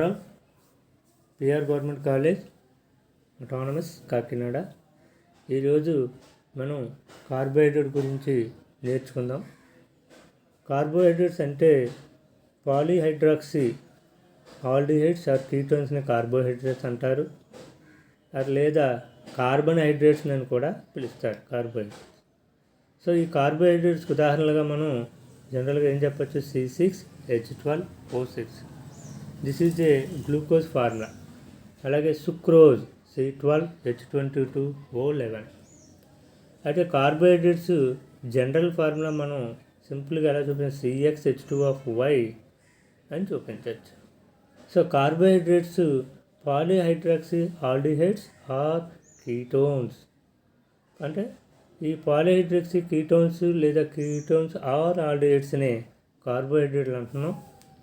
PR government college autonomous Kakinada. ఈరోజు మనం carbohydrate గురించి నేర్చుకుందాం. కార్బోహైడ్రేట్స్ అంటే పాలీహైడ్రాక్సీ ఆల్డిహైడ్స్ ఆర్ కీటోన్స్ని కార్బోహైడ్రేట్స్ అంటారు, లేదా కార్బోహైడ్రేట్స్ అని కూడా పిలుస్తారు కార్బోహైడ్రేట్స్. సో ఈ కార్బోహైడ్రేట్స్కి ఉదాహరణలుగా మనం జనరల్గా ఏం చెప్పచ్చు? C6H12O6. This is a glucose formula. అలాగే సుక్రోజ్ C12H22O11. అయితే కార్బోహైడ్రేట్స్ జనరల్ ఫార్ములా మనం సింపుల్గా ఎలా చూపించాం? CxH2Y అని చూపించవచ్చు. So carbohydrates polyhydroxy aldehydes or ketones. అంటే ఈ పాలీహైడ్రాక్సీ కీటోన్స్ లేదా కీటోన్స్ ఆర్ ఆల్డిహైడ్స్ని కార్బోహైడ్రేట్లు అంటున్నాం.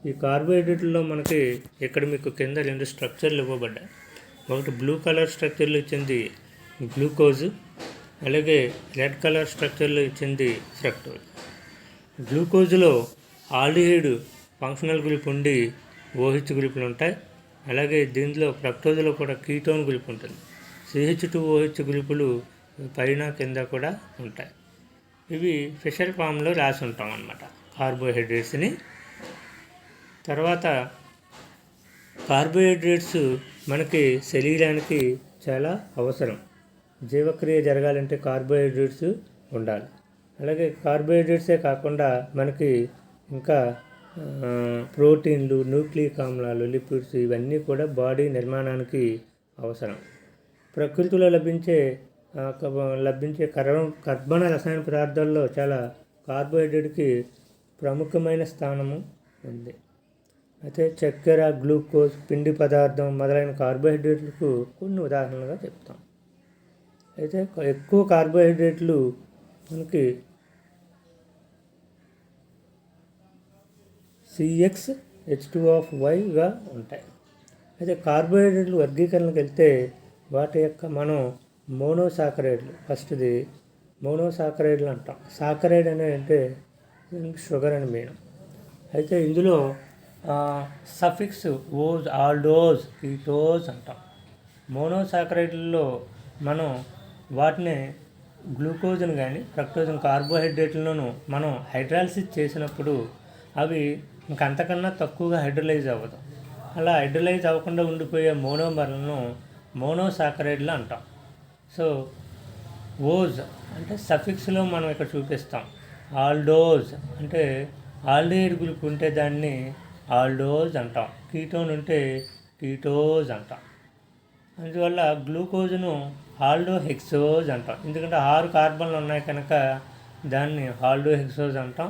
ఈ కార్బోహైడ్రేట్లో మనకి ఇక్కడ మీకు కింద రెండు స్ట్రక్చర్లు ఇవ్వబడ్డాయి. ఒకటి బ్లూ కలర్ స్ట్రక్చర్లో ఇచ్చింది గ్లూకోజ్, అలాగే రెడ్ కలర్ స్ట్రక్చర్లో ఇచ్చింది ఫ్రక్టోజ్. గ్లూకోజ్లో ఆల్డిహైడ్ ఫంక్షనల్ గ్రూప్ ఉండి OH గ్రూపులు ఉంటాయి. అలాగే దీంట్లో ఫ్రక్టోజ్లో కూడా కీటోన్ గ్రూప్ ఉంటుంది. CH2OH గ్రూపులు పైన కింద కూడా ఉంటాయి. ఇవి ఫిషర్ ఫామ్లో రాసి ఉంటాం అన్నమాట కార్బోహైడ్రేట్స్ని. తర్వాత కార్బోహైడ్రేట్స్ మనకి శరీరానికి చాలా అవసరం. జీవక్రియ జరగాలంటే కార్బోహైడ్రేట్స్ ఉండాలి. అలాగే కార్బోహైడ్రేట్సే కాకుండా మనకి ఇంకా ప్రోటీన్లు, న్యూక్లియిక్ ఆమ్లాలు, లిపిడ్స్ ఇవన్నీ కూడా బాడీ నిర్మాణానికి అవసరం. ప్రకృతిలో లభించే కర్బన రసాయన పదార్థాల్లో చాలా కార్బోహైడ్రేట్కి ప్రముఖమైన స్థానము ఉంది. అయితే చక్కెర, గ్లూకోజ్, పిండి పదార్థం మొదలైన కార్బోహైడ్రేట్లకు కొన్ని ఉదాహరణలుగా చెప్తాం. అయితే ఎక్కువ కార్బోహైడ్రేట్లు మనకి CxH2Y ఉంటాయి. అయితే కార్బోహైడ్రేట్లు వర్గీకరణకు వెళ్తే వాటి యొక్క మనం మోనోసాకరైడ్లు, ఫస్ట్ది మోనోసాకరైడ్లు అంటాం. సాకరైడ్ అంటే షుగర్ అని మీనం. అయితే ఇందులో సఫిక్స్ ఓజ్, ఆల్డోజ్, కీటోజ్ అంటాం. మోనోసాకరైడ్లలో మనం వాటిని గ్లూకోజ్ని కానీ ఫ్రక్టోజ్ని కార్బోహైడ్రేట్లను మనం హైడ్రాలిసిస్ చేసినప్పుడు అవి ఇంకంతకన్నా తక్కువగా హైడ్రలైజ్ అవ్వదు. అలా హైడ్రలైజ్ అవ్వకుండా ఉండిపోయే మోనోమర్లను మోనోసాకరైడ్లు అంటాం. సో ఓజ్ అంటే సఫిక్స్లో మనం ఇక్కడ చూపిస్తాం. ఆల్డోజ్ అంటే ఆల్డిహైడ్ గ్రూప్ ఉంటే దాన్ని ఆల్డోజ్ అంటాం. కీటోన్ ఉంటే కీటోజ్ అంటాం. అందువల్ల గ్లూకోజ్ను ఆల్డోహెక్సోజ్ అంటాం. ఎందుకంటే 6 కార్బన్లు ఉన్నాయి కనుక దాన్ని ఆల్డోహెక్సోజ్ అంటాం.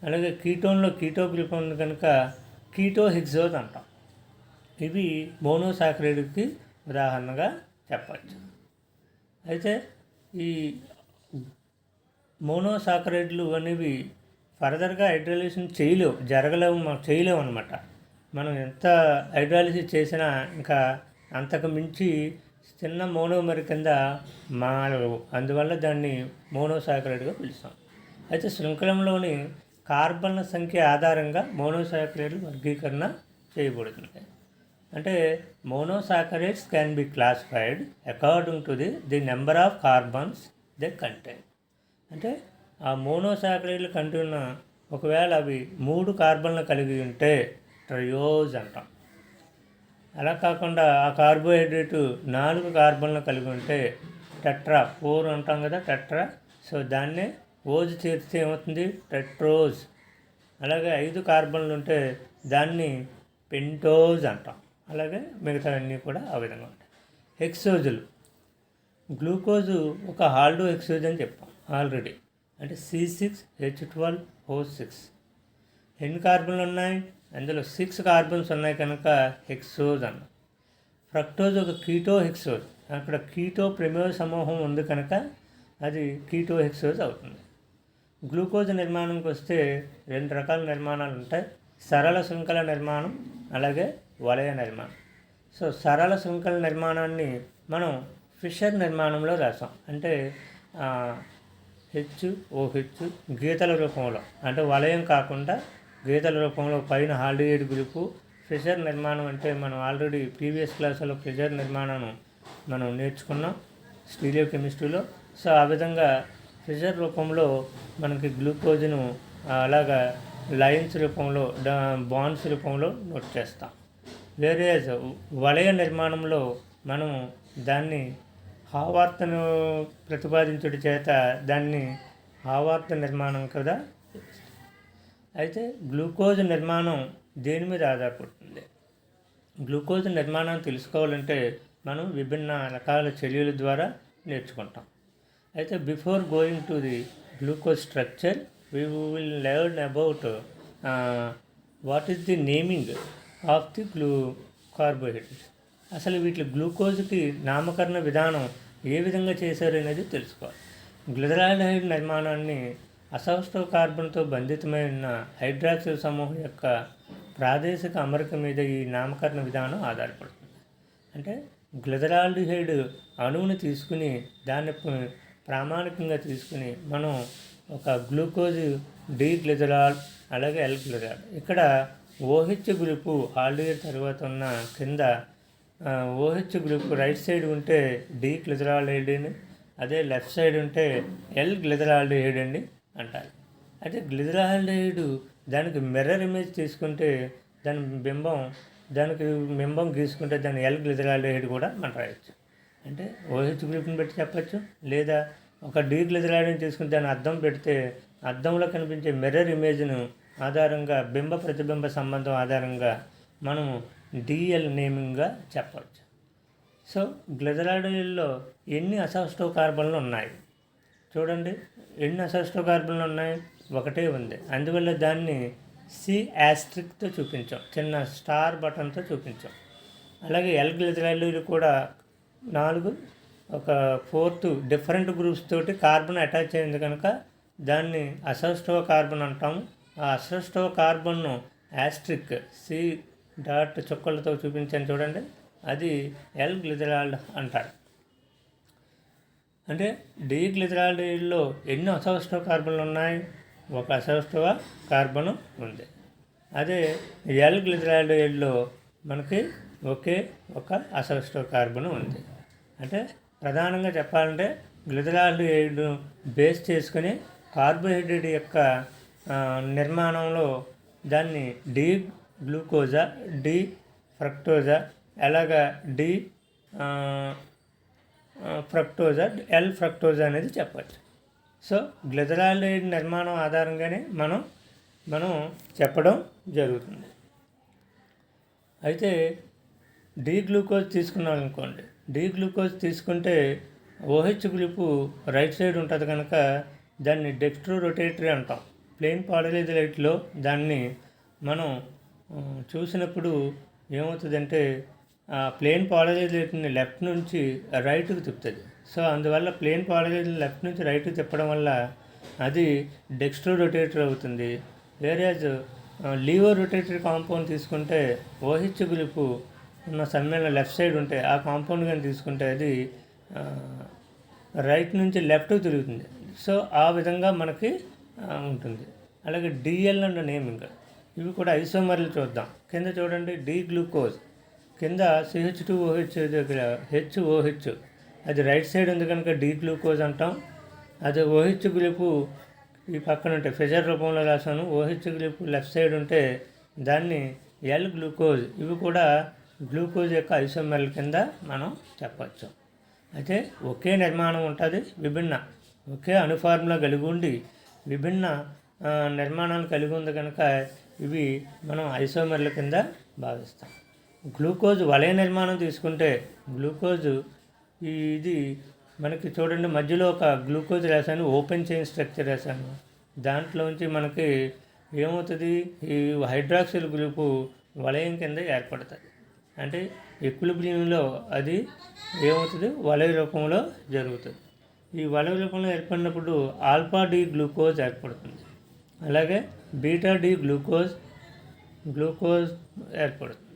అలాగే కీటోన్లో కీటో గ్రూప్ ఉంది కనుక కీటోహెక్సోజ్ అంటాం. ఇవి మోనోసాకరైడ్కి ఉదాహరణగా చెప్పచ్చు. అయితే ఈ మోనోసాకరైడ్లు అనేవి ఫర్దర్గా హైడ్రాలిసిస్ చేయలేవు అనమాట. మనం ఎంత హైడ్రాలిసిస్ చేసినా ఇంకా అంతకు మించి చిన్న మోనోమర్ కింద మారవు. అందువల్ల దాన్ని మోనోసాకరైడ్గా పిలుస్తాం. అయితే శృంఖలంలోని కార్బన్ల సంఖ్య ఆధారంగా మోనోసాకరైడ్లు వర్గీకరణ చేయబడుతుంది. అంటే monosaccharides can be classified according to the number of carbons they contain. అంటే ఆ మోనోసాకరైడ్లు కంటున్న ఒకవేళ అవి 3 కార్బన్లు కలిగి ఉంటే ట్రయోజ్ అంటాం. అలా కాకుండా ఆ కార్బోహైడ్రేట్ 4 కార్బన్లు కలిగి ఉంటే టెట్రా, 4 అంటాం కదా టెట్రా. సో దాన్నే ఓజ్ చేర్చితే ఏమవుతుంది? టెట్రోజ్. అలాగే 5 కార్బన్లు ఉంటే దాన్ని పెంటోజ్ అంటాం. అలాగే మిగతావన్నీ కూడా ఆ విధంగా ఉంటాయి. హెక్సోజులు, గ్లూకోజు ఒక ఆల్డో హెక్సోజ్ అని చెప్పాం ఆల్రెడీ. అంటే C6H12O6. ఎన్ని కార్బన్లు ఉన్నాయి? అందులో 6 కార్బన్స్ ఉన్నాయి కనుక హెక్సోజ్ అన్నాం. ఫ్రక్టోజ్ ఒక కీటో హెక్సోజ్. అక్కడ కీటో ప్రిమోజ్ సమూహం ఉంది కనుక అది కీటో హెక్సోజ్ అవుతుంది. గ్లూకోజ్ నిర్మాణంకి వస్తే 2 రకాల నిర్మాణాలు ఉంటాయి. సరళ శృంఖల నిర్మాణం, అలాగే వలయ నిర్మాణం. సో సరళ శృంఖల నిర్మాణాన్ని మనం ఫిషర్ నిర్మాణంలో రాసాం. అంటే HOH గీతల రూపంలో, అంటే వలయం కాకుండా గీతల రూపంలో పైన ఆల్డిహైడ్ గ్రూపు, ప్రెషర్ నిర్మాణం అంటే మనం ఆల్రెడీ ప్రీవియస్ క్లాసులో ప్రెషర్ నిర్మాణం మనం నేర్చుకున్నాం స్టీరియో కెమిస్ట్రీలో. సో ఆ విధంగా ప్రెషర్ రూపంలో మనకి గ్లూకోజ్ను అలాగా లైన్స్ రూపంలో బాండ్స్ రూపంలో నోట్ చేస్తాం. వేరే వలయ నిర్మాణంలో మనం దాన్ని హావార్తను ప్రతిపాదించుట చేత దాన్ని హావార్త నిర్మాణం కదా. అయితే గ్లూకోజ్ నిర్మాణం దేని మీద ఆధారపడుతుంది? గ్లూకోజ్ నిర్మాణం తెలుసుకోవాలంటే మనం విభిన్న రకాల చర్యల ద్వారా నేర్చుకుంటాం. అయితే before going to the glucose structure we will learn about what is the naming of the carbohydrates. అసలు వీటి గ్లూకోజ్కి నామకరణ విధానం ఏ విధంగా చేశారు అనేది తెలుసుకోవాలి. గ్లిజరాల్డిహైడ్ నిర్మాణాన్ని అసౌష్ఠవ కార్బన్తో బంధితమైన హైడ్రాక్సిల్ సమూహం యొక్క ప్రాదేశిక అమరిక మీద ఈ నామకరణ విధానం ఆధారపడుతుంది. అంటే గ్లిజరాల్డిహైడ్ అణువుని తీసుకుని దాన్ని ప్రామాణికంగా తీసుకుని మనం ఒక గ్లూకోజ్ డి గ్లిజరాల్ అలాగే ఎల్ గ్లిజరాల్. ఇక్కడ ఓహెచ్ గ్రూపు ఆల్డిహైడ్ తర్వాత ఉన్న కింద ఓహెచ్ గ్రూప్ రైట్ సైడ్ ఉంటే డి గ్లిజరాల్డిహైడ్, అదే లెఫ్ట్ సైడ్ ఉంటే ఎల్ గ్లిజరాల్డిహైడ్ అండి అంటారు. అయితే గ్లిజరాల్డిహైడ్ దానికి మిర్రర్ ఇమేజ్ తీసుకుంటే దానికి బింబం గీసుకుంటే దాని ఎల్ గ్లిజరాల్డిహైడ్ కూడా మనం రాయొచ్చు. అంటే ఓహెచ్ గ్రూప్ని పెట్టి చెప్పచ్చు, లేదా ఒక డి గ్లిజరాల్డిని తీసుకుని దాన్ని అద్దం పెడితే అద్దంలో కనిపించే మిర్రర్ ఇమేజ్ను ఆధారంగా బింబ ప్రతిబింబ సంబంధం ఆధారంగా మనము డిఎల్ నేమింగ్గా చెప్పవచ్చు. సో గ్లిజరాల్డిహైడ్లో ఎన్ని అసౌష్ఠవ కార్బన్లు ఉన్నాయి చూడండి. ఎన్ని అసౌష్ఠవ కార్బన్లు ఉన్నాయి? ఒకటే ఉంది. అందువల్ల దాన్ని C*తో చూపించాం, చిన్న స్టార్ బటన్తో చూపించాం. అలాగే ఎల్ గ్లిజరాల్డిహైడ్ కూడా 4 ఒక 4th డిఫరెంట్ గ్రూప్స్ తోటి కార్బన్ అటాచ్ అయింది కనుక దాన్ని అసౌష్ఠవ కార్బన్ అంటాము. ఆ అసౌష్ఠవ కార్బన్ను యాస్ట్రిక్ C డాట్ చుక్కలతో చూపించాను చూడండి, అది ఎల్ గ్లిజరాల్డ్ అంటారు. అంటే డి గ్లిజరాల్డిహైడ్లో ఎన్ని అసౌష్ఠవ కార్బన్లు ఉన్నాయి? ఒక అసౌష్ఠవ కార్బను ఉంది. అదే ఎల్ గ్లిజరాల్డిహైడ్లో మనకి ఒకే ఒక అసౌష్ఠవ కార్బను ఉంది. అంటే ప్రధానంగా చెప్పాలంటే గ్లిజరాల్డిహైడ్ బేస్ చేసుకుని కార్బోహైడ్రేట్ యొక్క నిర్మాణంలో దాన్ని డి గ్లూకోజా, డి ఫ్రక్టోజా, అలాగా డి ఫ్రక్టోజా, ఎల్ ఫ్రక్టోజా అనేది చెప్పచ్చు. సో గ్లిజరాల్డిహైడ్ నిర్మాణం ఆధారంగానే మనం చెప్పడం జరుగుతుంది. అయితే డి గ్లూకోజ్ తీసుకున్నాం అనుకోండి, డి గ్లూకోజ్ తీసుకుంటే ఓహెచ్ గ్రూపు రైట్ సైడ్ ఉంటుంది కనుక దాన్ని డెక్స్ట్రో రొటేటరీ అంటాం. ప్లెయిన్ పాలిహైడ్రేట్లో దాన్ని మనం చూసినప్పుడు ఏమవుతుందంటే ప్లెయిన్ పాలిహైడ్రేట్ని లెఫ్ట్ నుంచి రైట్కి తిప్పుతుంది. సో అందువల్ల ప్లెయిన్ పాలిహైడ్రేట్ లెఫ్ట్ నుంచి రైట్కి తిప్పడం వల్ల అది డెక్స్ట్రో రొటేటరీ అవుతుంది. వేరేజ్ లీవో రొటేటరీ కాంపౌండ్ తీసుకుంటే ఓహెచ్ గ్రూపు ఉన్న సమ్మేళనం లెఫ్ట్ సైడ్ ఉంటే ఆ కాంపౌండ్ కానీ తీసుకుంటే అది రైట్ నుంచి లెఫ్ట్ తిరుగుతుంది. సో ఆ విధంగా మనకి ఉంటుంది. అలాగే డిఎల్ అండ్ నేమింగ్ ఇవి కూడా ఐసోమర్లు చూద్దాం. కింద చూడండి డి గ్లూకోజ్ కింద CH2OH దగ్గర HOH అది రైట్ సైడ్ ఉంది కనుక డి గ్లూకోజ్ అంటాం. అది OH గ్రూపు ఈ పక్కన ఉంటే ఫెజర్ రూపంలో రాసాను. OH గ్రూపు లెఫ్ట్ సైడ్ ఉంటే దాన్ని ఎల్ గ్లూకోజ్. ఇవి కూడా గ్లూకోజ్ యొక్క ఐసోమర్ల కింద మనం చెప్పచ్చు. అయితే ఒకే నిర్మాణం ఉంటుంది, ఒకే అణుఫార్ములా కలిగి ఉండి విభిన్న నిర్మాణాలు కలిగి ఉంది కనుక ఇవి మనం ఐసోమర్ల కింద భావిస్తాం. గ్లూకోజ్ వలయ నిర్మాణం తీసుకుంటే గ్లూకోజ్ ఇది మనకి చూడండి మధ్యలో ఒక గ్లూకోజ్ రాశాను, ఓపెన్ చైన్ స్ట్రక్చర్ రాశాను. దాంట్లోంచి మనకి ఏమవుతుంది, ఈ హైడ్రాక్సిల్ గ్రూపు వలయం కింద ఏర్పడుతుంది. అంటే ఈక్విలిబ్రియంలో అది ఏమవుతుంది, వలయ రూపంలో జరుగుతుంది. ఈ వలయ రూపంలో ఏర్పడినప్పుడు ఆల్ఫా డి గ్లూకోజ్ ఏర్పడుతుంది. అలాగే బీటా డి గ్లూకోజ్ ఏర్పడుతుంది.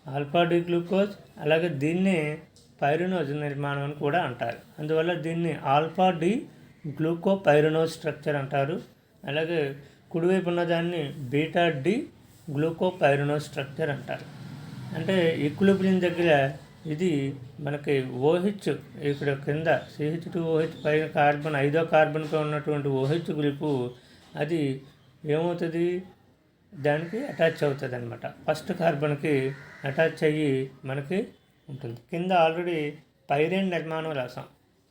ఆల్ఫా డి గ్లూకోజ్ అలాగే దీన్ని పైరినోజ్ నిర్మాణం అని కూడా అంటారు. అందువల్ల దీన్ని ఆల్ఫా డి గ్లూకోపైరినోజ్ స్ట్రక్చర్ అంటారు. అలాగే కుడివైపు ఉన్న దాన్ని బీటా డి గ్లూకోపైరనోజ్ స్ట్రక్చర్ అంటారు. అంటే ఈక్విలిబ్రియం దగ్గర ఇది మనకి ఓహెచ్ ఇక్కడ కింద CH2OH పైన కార్బన్ 5వ కార్బన్తో ఉన్నటువంటి OH గ్రూపు అది ఏమవుతుంది, దానికి అటాచ్ అవుతుంది అనమాట. ఫస్ట్ కార్బన్కి అటాచ్ అయ్యి మనకి ఉంటుంది. కింద ఆల్రెడీ పైరైన్ నిర్మాణం రాసాం.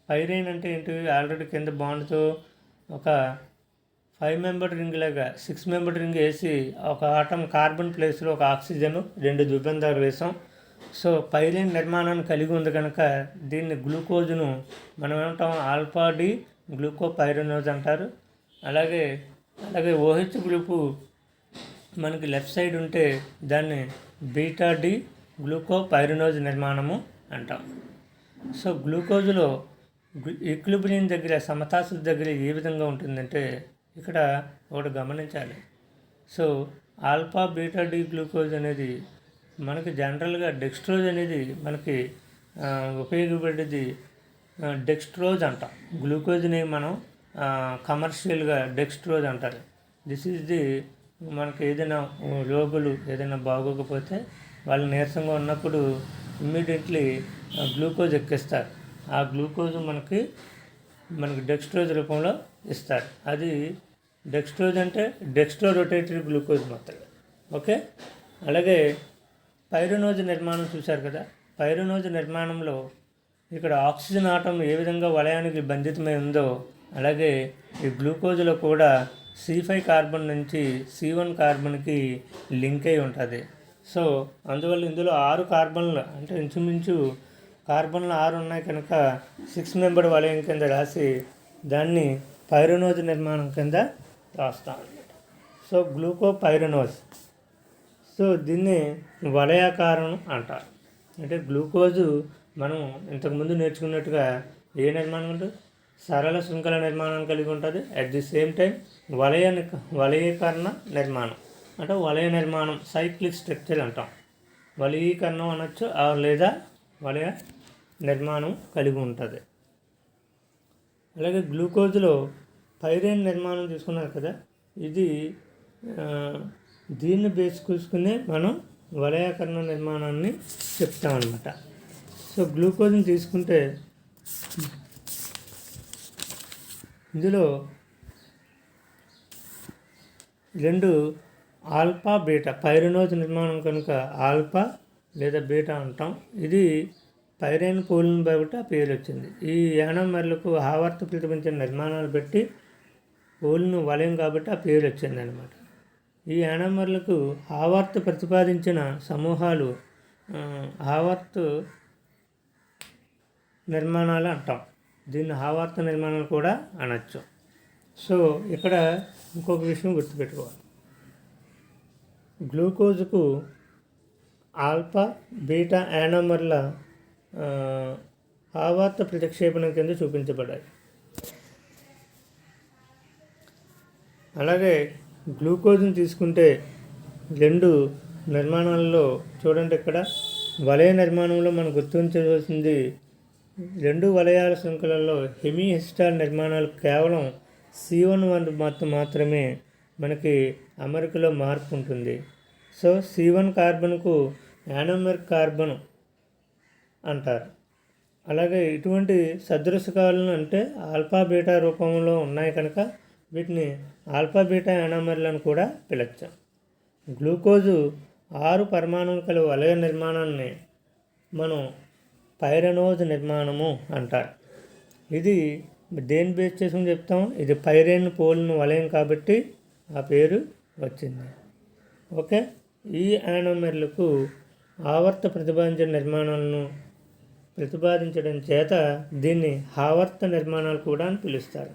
పైరైన్ అంటే ఏంటి, ఆల్రెడీ కింద బాండ్తో ఒక 5 మెంబర్డ్ రింగ్ లాగా 6 మెంబర్డ్ రింగ్ వేసి ఒక ఆటం కార్బన్ ప్లేస్లో ఒక ఆక్సిజన్ 2 ద్విబంధాలు వేసాం. సో పైరైన్ నిర్మాణాన్ని కలిగి ఉంది కనుక దీన్ని గ్లూకోజ్ను మనం ఏమంటాం, ఆల్ఫా డి గ్లూకోపైరనోజ్ అంటారు. అలాగే OH గ్రూపు మనకి లెఫ్ట్ సైడ్ ఉంటే దాన్ని బీటా డి గ్లూకోపైరనోజ్ నిర్మాణము అంటాం. సో గ్లూకోజ్లో ఈక్విలిబ్రియం దగ్గర సమతాస్థితి దగ్గర ఏ విధంగా ఉంటుందంటే ఇక్కడ ఒకటి గమనించాలి. So alpha beta D glucose అనేది మనకి జనరల్గా డెక్స్ట్రోజ్ అనేది మనకి ఉపయోగపడేది డెక్స్ట్రోజ్ అంటాం. గ్లూకోజ్ని మనం కమర్షియల్గా డెక్స్ట్రోజ్ అంటారు. దిస్ ఈజ్ ది మనకి ఏదైనా రోగులు ఏదైనా బాగోకపోతే వాళ్ళు నీరసంగా ఉన్నప్పుడు ఇమ్మీడియట్లీ గ్లూకోజ్ ఎక్కిస్తారు. ఆ గ్లూకోజ్ మనకి డెక్స్ట్రోజ్ రూపంలో ఇస్తారు. అది డెక్స్ట్రోజ్ అంటే డెక్స్ట్రో రొటేటరీ గ్లూకోజ్ మొత్తం. ఓకే. అలాగే పైరనోజ్ నిర్మాణం చూశారు కదా. పైరనోజ్ నిర్మాణంలో ఇక్కడ ఆక్సిజన్ ఆటం ఏ విధంగా వలయానికి బంధితమై ఉందో అలాగే ఈ గ్లూకోజ్లో కూడా C5 కార్బన్ నుంచి C1 కార్బన్కి లింక్ అయి ఉంటుంది. సో అందువల్ల ఇందులో 6 కార్బన్లు అంటే ఇంచుమించు కార్బన్లు 6 ఉన్నాయి కనుక 6 మెంబర్డ్ వలయం కింద రాసి దాన్ని పైరనోజ్ నిర్మాణం కింద రాస్తాం అన్నమాట. సో గ్లూకోపైరనోజ్. సో దీన్ని వలయాకారం అంటారు. అంటే గ్లూకోజు మనం ఇంతకుముందు నేర్చుకున్నట్టుగా ఏ నిర్మాణం ఉంటుంది, సరళ శృంఖల నిర్మాణం కలిగి ఉంటుంది. అట్ ది సేమ్ టైం వలయీకరణ నిర్మాణం అంటే వలయ నిర్మాణం సైక్లిక్ స్ట్రక్చర్ అంటాం. వలయీకరణం అనొచ్చు లేదా వలయ నిర్మాణం కలిగి ఉంటుంది. అలాగే గ్లూకోజ్లో పైరైన్ నిర్మాణం తీసుకున్నారు కదా, ఇది దీన్ని బేస్ చూసుకునే మనం వలయాకరణ నిర్మాణాన్ని చెప్తామన్నమాట. సో గ్లూకోజ్ని తీసుకుంటే ఇందులో 2 ఆల్ఫా బీటా పైరనోజ్ నిర్మాణం కనుక ఆల్ఫా లేదా బీటా అంటాం. ఇది పైరైన్ పూలను బట్టి ఆ పేరు వచ్చింది. ఈ యానోమర్లకు ఆవర్త ప్రతిబింబించిన నిర్మాణాలు బట్టి పూలను వలయం కాబట్టి ఆ పేరు వచ్చింది అనమాట. ఈ యానోమర్లకు ఆవర్త ప్రతిపాదించిన సమూహాలు ఆవర్త నిర్మాణాలు అంటాం. దీన్ని ఆవర్త నిర్మాణాలు కూడా అనొచ్చు. సో ఇక్కడ ఇంకొక విషయం గుర్తుపెట్టుకోవాలి. గ్లూకోజ్కు ఆల్ఫా బీటా యానోమర్ల ఆవర్త ప్రతిక్షేపణం కింద చూపించబడ్డాయి. అలాగే గ్లూకోజ్ని తీసుకుంటే 2 నిర్మాణాలలో చూడండి, ఇక్కడ వలయ నిర్మాణంలో మనం గుర్తించవలసింది 2 వలయాల శృంఖలలో హెమిహిస్టాల్ నిర్మాణాలు కేవలం C1 మాత్రమే మనకి అమరికలో మార్పు ఉంటుంది. సో C1 కార్బన్కు యానోమెరిక్ కార్బన్ అంటారు. అలాగే ఇటువంటి సదృశకాలను అంటే ఆల్ఫా బీటా రూపంలో ఉన్నాయి కనుక వీటిని ఆల్ఫా బీటా యానోమర్లను కూడా పిలవచ్చు. గ్లూకోజు 6 పరమాణువులు కల వలయ నిర్మాణాన్ని మనం పైరనోజ్ నిర్మాణము అంటారు. ఇది దేని బేస్ చేసుకుని చెప్తాం, ఇది పైరైన్ పోల్ను వలయం కాబట్టి ఆ పేరు వచ్చింది. ఓకే. ఈ యానోమర్లకు ఆవర్త ప్రతిపాదించిన నిర్మాణాలను ప్రతిపాదించడం చేత దీన్ని ఆవర్త నిర్మాణాలు కూడా అని పిలుస్తారు.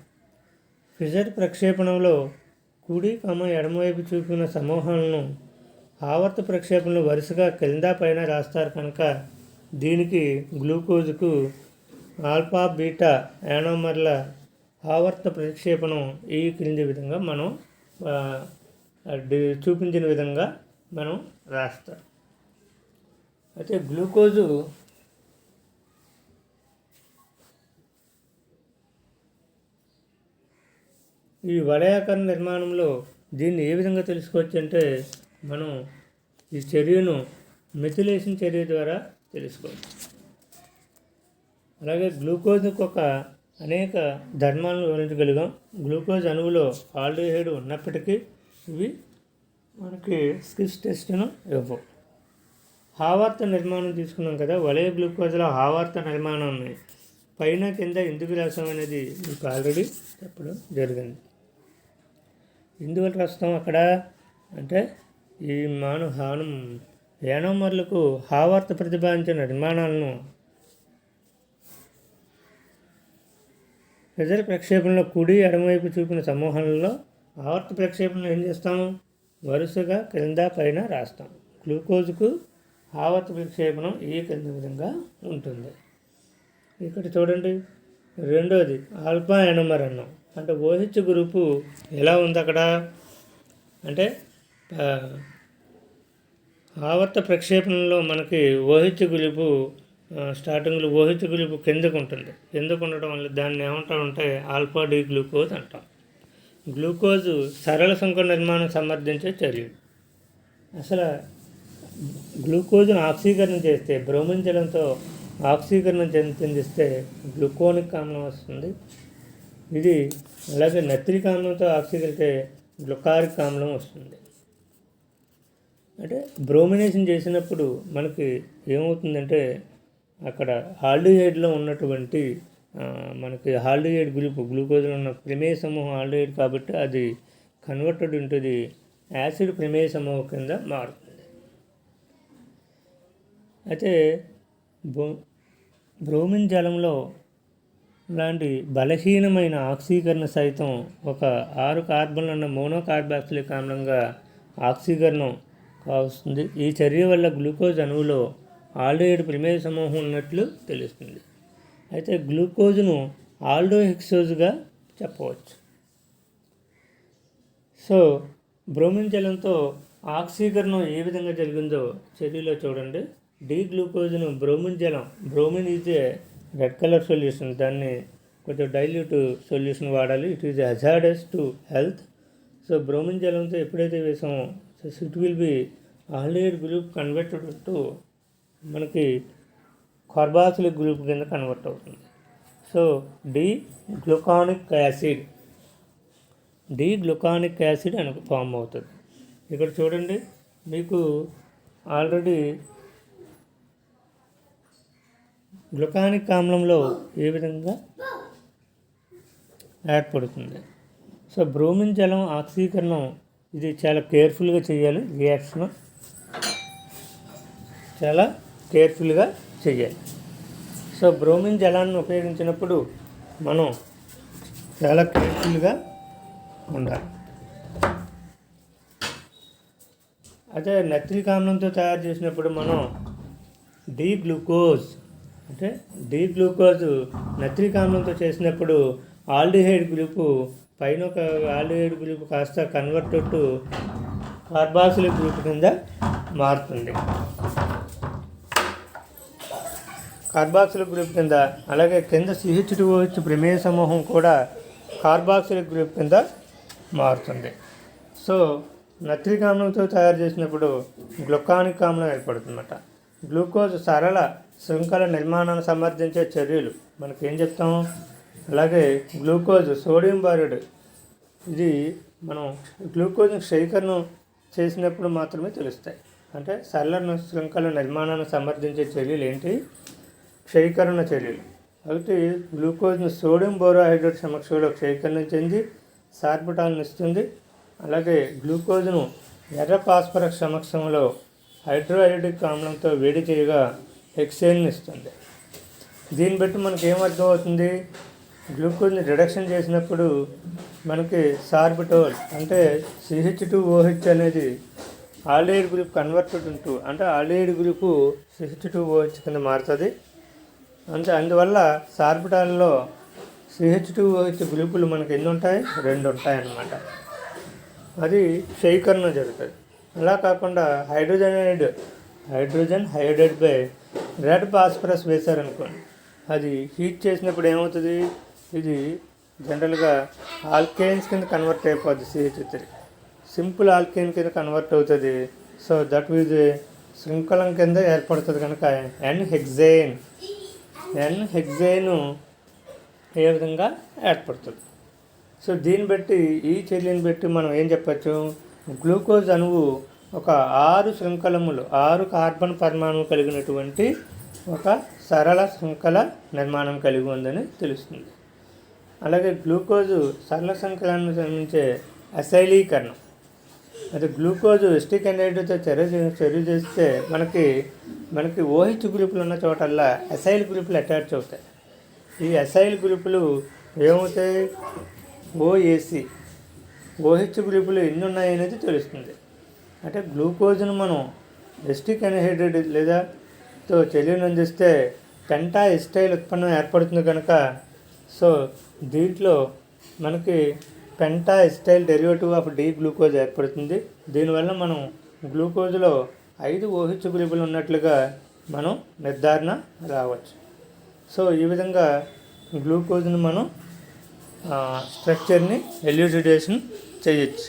ఫిజర్ ప్రక్షేపణంలో కుడి ఎడమవైపు చూపిన సమూహాలను ఆవర్త ప్రక్షేపణలు వరుసగా కింద పైన రాస్తారు కనుక దీనికి గ్లూకోజ్కు ఆల్ఫా బీటా యానోమర్ల ఆవర్త ప్రక్షేపణం ఈ క్రింది విధంగా మనం చూపించిన విధంగా మనం రాస్తాం. అయితే గ్లూకోజు ఈ వలయాకరణ నిర్మాణంలో దీన్ని ఏ విధంగా తెలుసుకోవచ్చు అంటే మనం ఈ చర్యను మెథిలేషన్ చర్య ద్వారా తెలుసుకోవచ్చు. అలాగే గ్లూకోజ్కి ఒక అనేక ధర్మాలను వివరించగలిగాం. గ్లూకోజ్ అణువులో ఆల్డిహైడ్ ఉన్నప్పటికీ ఇవి మనకి స్కిస్ టెస్ట్ను ఇవ్వవు. హావార్త నిర్మాణం తీసుకున్నాం కదా, వలయ గ్లూకోజ్లో హావార్త నిర్మాణం ఉన్నాయి. పైన కింద ఎందుకు రాసాం అనేది మీకు ఆల్రెడీ చెప్పడం జరిగింది. ఎందువల్ల రాస్తాం అక్కడ అంటే ఈ యానోమర్లకు హావార్త ప్రతిపాదించిన నిర్మాణాలను ప్రెజర్ ప్రక్షేపణలో కుడి ఎడమవైపు చూపిన సమూహంలో ఆవర్త ప్రక్షేపణలో ఏం చేస్తాం, వరుసగా క్రింద పైన రాస్తాం. గ్లూకోజ్కు ఆవర్త ప్రక్షేపణం ఈ కింద విధంగా ఉంటుంది. ఇక్కడ చూడండి, రెండోది ఆల్ఫా యానోమర్ అన్నాం. అంటే OH గ్రూపు ఎలా ఉంది అక్కడ అంటే ఆవర్త ప్రక్షేపణలో మనకి OH గ్రూపు స్టార్టింగ్లో OH గ్రూపు కిందకు ఉంటుంది. కిందకు ఉండడం వల్ల దాన్ని ఏమంటామంటే ఆల్ఫా డి గ్లూకోజ్ అంటాం. గ్లూకోజు సరళ సంఖ్య నిర్మాణం సమర్థించే చర్యలు. అసలు గ్లూకోజ్ను ఆక్సీకరణ చేస్తే బ్రోమిన్ జలంతో ఆక్సీకరణ చెందిస్తే గ్లూకోనిక్ ఆమ్లం వస్తుంది. ఇది అలాగే నత్రిక ఆమ్లంతో ఆక్సీకరిస్తే గ్లూకారిక్ ఆమ్లం వస్తుంది. అంటే బ్రోమినేషన్ చేసినప్పుడు మనకి ఏమవుతుందంటే అక్కడ ఆల్డిహైడ్లో ఉన్నటువంటి మనకి ఆల్డిహైడ్ గ్లూకోజ్లో ఉన్న ప్రమేయ సమూహం ఆల్డిహైడ్ కాబట్టి అది కన్వర్టెడ్ ఉంటుంది యాసిడ్ ప్రమేయ సమూహం కింద మారుతుంది. అయితే బ్రోమిన్ జలంలో లాంటి బలహీనమైన ఆక్సీకరణ సైతం ఒక 6 కార్బన్లు ఉన్న మోనోకార్బాక్సిలిక్ ఆమ్లంగా ఆక్సీకరణం కావస్తుంది. ఈ చర్య వల్ల గ్లూకోజ్ అణువులో ఆల్డిహైడ్ ప్రమేయ సమూహం ఉన్నట్లు తెలుస్తుంది. అయితే గ్లూకోజ్ను ఆల్డోహెక్సోజ్గా చెప్పవచ్చు. సో బ్రోమిన్ జలంతో ఆక్సీకరణం ఏ విధంగా జరిగిందో చర్యలో చూడండి. డి గ్లూకోజ్ను bromine is a red colour solution. దాన్ని కొంచెం డైల్యూట్ సొల్యూషన్ వాడాలి. It is hazardous to health. So bromine జలంతో ఎప్పుడైతే వేసామో it will be aldehyde group converted to మనకి కార్బాక్సిలిక్ గ్రూప్ కింద కన్వర్ట్ అవుతుంది. సో డి గ్లూకానిక్ యాసిడ్ అని ఫామ్ అవుతుంది. ఇక్కడ చూడండి, మీకు ఆల్రెడీ గ్లూకానిక్ ఆమ్లంలో ఏ విధంగా ఏర్పడుతుంది. సో బ్రోమిన్ జలం ఆక్సీకరణం ఇది చాలా కేర్ఫుల్గా చేయాలి. రియాక్షన్ చాలా కేర్ఫుల్గా చేయాలి. సో బ్రోమిన్ జలాన్ని ఉపయోగించినప్పుడు మనం చాలా కేర్ఫుల్గా ఉండాలి. అదే నత్రిక ఆమ్లంతో తయారు చేసినప్పుడు మనం డి గ్లూకోజ్ నత్రిక ఆమ్లంతో చేసినప్పుడు ఆల్డిహైడ్ గ్రూపు పైన ఒక ఆల్డిహైడ్ గ్రూప్ కాస్త కన్వర్టెడ్ టు కార్బాక్సిలిక్ గ్రూప్ కింద మారుతుంది. కార్బాక్సిలిక్ గ్రూప్ కింద అలాగే కింద CH2OH ప్రమేయ సమూహం కూడా కార్బాక్సిలిక్ గ్రూప్ కింద మారుతుంది. సో నత్రిక ఆమ్లంతో తయారు చేసినప్పుడు గ్లూకానిక్ ఆమ్లం ఏర్పడుతుందన్నమాట. గ్లూకోజ్ సరళ శృంఖల నిర్మాణాన్ని సమర్థించే చర్యలు మనకేం చెప్తాము. అలాగే గ్లూకోజ్ సోడియం బారైడ్ ఇది మనం గ్లూకోజ్ని క్షయీకరణం చేసినప్పుడు మాత్రమే తెలుస్తాయి. అంటే సరళ శృంఖల నిర్మాణాన్ని సమర్థించే చర్యలు ఏంటి, క్షయీకరణ చర్యలు. కాబట్టి గ్లూకోజ్ను సోడియం బోరోహైడ్రేట్ సమక్షంలో క్షయీకరణ చెంది సార్బిటాల్ని ఇస్తుంది. అలాగే గ్లూకోజ్ను ఎర్ర ఫాస్ఫరస్ సమక్షంలో హైడ్రోఐడిక్ ఆమ్లంతో వేడి చేయగా హెక్సేన్ని ఇస్తుంది. దీన్ని బట్టి మనకి ఏమర్థం అవుతుంది, గ్లూకోజ్ని రిడక్షన్ చేసినప్పుడు మనకి సార్బిటోల్ అంటే CH2OH అనేది ఆల్డిహైడ్ గ్రూప్ కన్వర్టెడ్ ఉంటూ అంటే ఆల్డిహైడ్ గ్రూపు CH2OH కింద మారుతుంది. అందువల్ల సార్బిటాల్లో CH2OH గ్రూపులు మనకి ఎన్ని ఉంటాయి, 2 ఉంటాయి అన్నమాట. అది క్షయీకరణ జరుగుతుంది. అలా కాకుండా hydrogen hydrate by red phosphorus వేశారనుకోండి, అది హీట్ చేసినప్పుడు ఏమవుతుంది, ఇది జనరల్గా ఆల్కేన్స్ కింద కన్వర్ట్ అయిపోద్ది. CH3 సింపుల్ ఆల్కేన్ కింద కన్వర్ట్ అవుతుంది. సో దట్ ఈజ్ శృంఖలం కింద ఏర్పడుతుంది కనుక ఎన్ హెక్సేన్ ఏ విధంగా ఏర్పడుతుంది. సో దీన్ని బట్టి ఈ చర్యను బట్టి మనం ఏం చెప్పచ్చు, గ్లూకోజ్ అణువు ఒక 6 శృంఖలములు 6 కార్బన్ పరమాణువు కలిగినటువంటి ఒక సరళ శృంఖల నిర్మాణం కలిగి ఉందని తెలుస్తుంది. అలాగే గ్లూకోజు సరళ శృంఖలాన్ని నిర్మించే అసైలీకరణం, అది గ్లూకోజు ఎస్టిక్ ఎనైడ్తో చర్య చేస్తే మనకి OH గ్రూపులు ఉన్న చోటల్లా అసైల్ గ్రూపులు అటాచ్ అవుతాయి. ఈ అసైల్ గ్రూపులు ఏమవుతాయి, OH గ్రూపులు ఎన్ని ఉన్నాయి అనేది తెలుస్తుంది. అంటే గ్లూకోజ్ను మనం ఎస్టిక్ ఎన్హైడ్రేట్ లేదా తో చర్యను అందిస్తే పెంటా ఎస్టైల్ ఉత్పన్నం ఏర్పడుతుంది కనుక సో దీంట్లో మనకి penta acetyl derivative of D glucose ఏర్పడుతుంది. దీనివల్ల మనం గ్లూకోజ్లో 5 OH గ్రూపులు ఉన్నట్లుగా మనం నిర్ధారణ రావచ్చు. సో ఈ విధంగా గ్లూకోజ్ని మనం స్ట్రక్చర్ని ఎల్యూసిడేషన్ చేయొచ్చు.